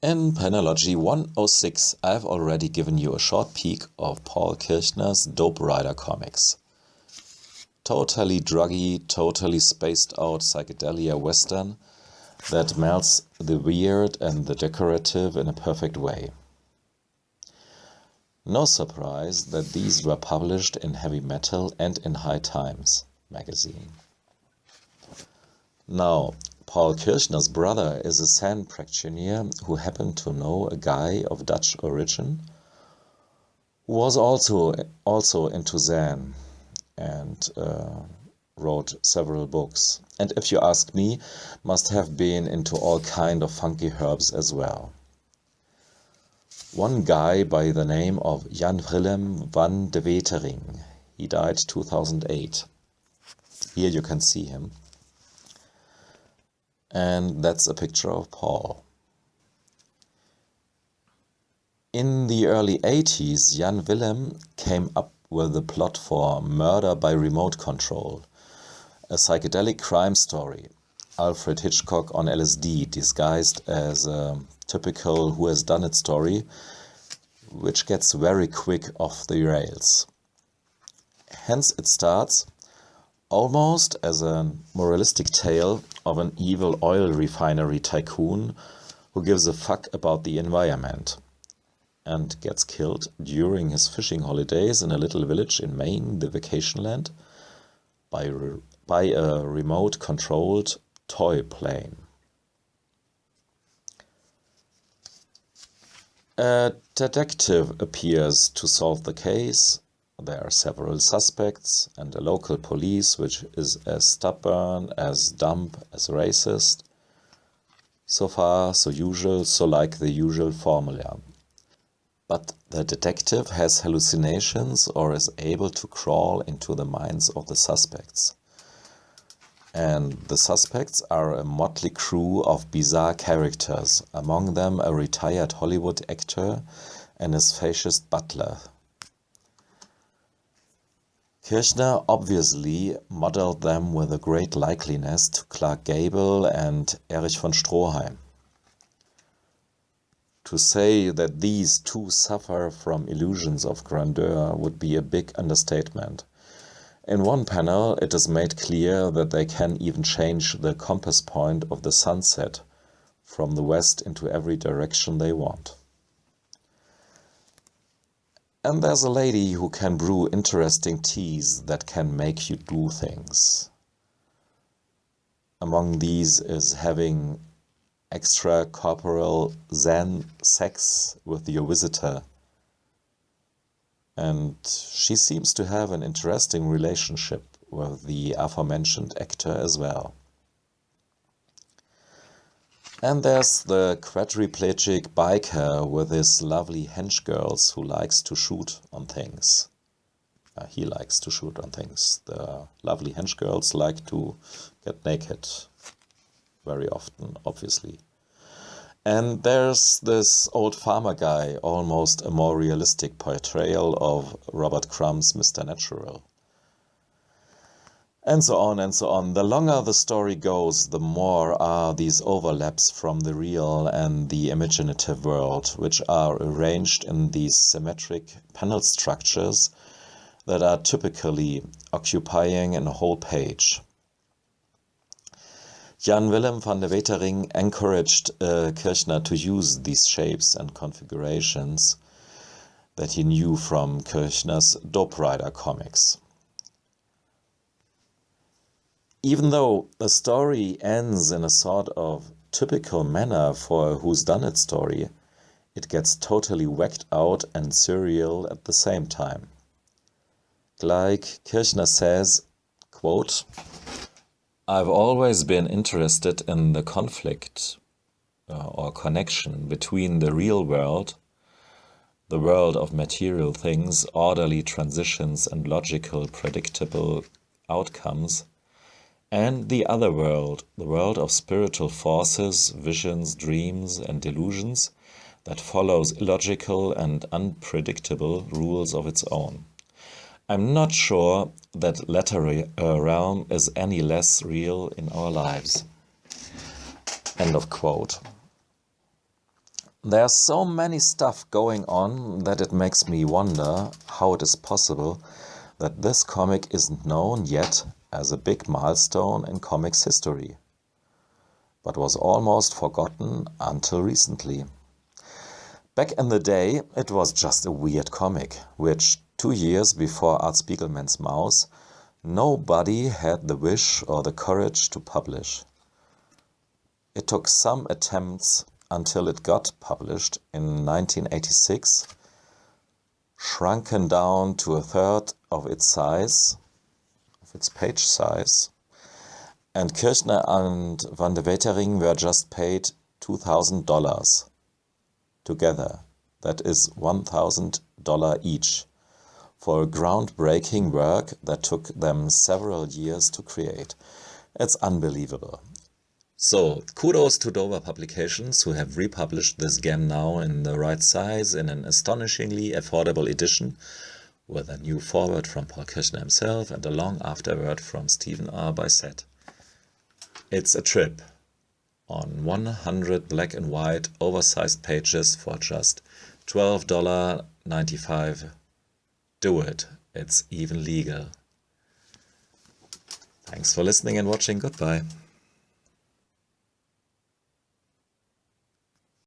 In Panellogy 106, I've already given you a short peek of Paul Kirchner's Dope Rider comics. Totally druggy, totally spaced out psychedelia western that melts the weird and the decorative in a perfect way. No surprise that these were published in Heavy Metal and in High Times magazine. Now, Paul Kirchner's brother is a Zen practitioner who happened to know a guy of Dutch origin who was also into Zen and wrote several books. And if you ask me, must have been into all kind of funky herbs as well. One guy by the name of Janwillem Van De Wetering. He died 2008. Here you can see him. And that's a picture of Paul. In the early 80s, Janwillem came up with the plot for Murder by Remote Control, a psychedelic crime story. Alfred Hitchcock on LSD disguised as a typical who-has-done-it story, which gets very quick off the rails. Hence it starts almost as a moralistic tale of an evil oil refinery tycoon who gives a fuck about the environment and gets killed during his fishing holidays in a little village in Maine, the vacation land, by a remote-controlled toy plane. A detective appears to solve the case. There are several suspects and a local police which is as stubborn, as dumb, as racist. So far, so usual, so like the usual formula. But the detective has hallucinations or is able to crawl into the minds of the suspects. And the suspects are a motley crew of bizarre characters, among them a retired Hollywood actor and his fascist butler. Kirchner obviously modeled them with a great likeliness to Clark Gable and Erich von Stroheim. To say that these two suffer from illusions of grandeur would be a big understatement. In one panel, it is made clear that they can even change the compass point of the sunset from the west into every direction they want. And there's a lady who can brew interesting teas that can make you do things. Among these is having extracorporeal Zen sex with your visitor. And she seems to have an interesting relationship with the aforementioned actor as well. And there's the quadriplegic biker with his lovely hench girls who likes to shoot on things. He likes to shoot on things. The lovely hench girls like to get naked very often, obviously. And there's this old farmer guy, almost a more realistic portrayal of Robert Crumb's Mr. Natural. And so on and so on. The longer the story goes, the more are these overlaps from the real and the imaginative world, which are arranged in these symmetric panel structures that are typically occupying a whole page. Janwillem Van De Wetering encouraged Kirchner to use these shapes and configurations that he knew from Kirchner's Dope Rider comics. Even though the story ends in a sort of typical manner for a whodunit story, it gets totally whacked out and surreal at the same time. Like Kirchner says, quote, "I've always been interested in the conflict or connection between the real world, the world of material things, orderly transitions and logical, predictable outcomes, and the other world, the world of spiritual forces, visions, dreams, and delusions that follows illogical and unpredictable rules of its own. I'm not sure that latter realm is any less real in our lives." End of quote. There's so many stuff going on that it makes me wonder how it is possible that this comic isn't known yet as a big milestone in comics history, but was almost forgotten until recently. Back in the day, it was just a weird comic, which 2 years before Art Spiegelman's Mouse, nobody had the wish or the courage to publish. It took some attempts until it got published in 1986, shrunken down to a third of its size, of its page size, and Kirchner and Van De Wetering were just paid $2,000 together, that is $1,000 each, for a groundbreaking work that took them several years to create. It's unbelievable. So, kudos to Dover Publications, who have republished this again now in the right size in an astonishingly affordable edition, with a new foreword from Paul Kirchner himself and a long afterword from Stephen R. Bissett. It's a trip on 100 black and white oversized pages for just $12.95. Do it. It's even legal. Thanks for listening and watching. Goodbye.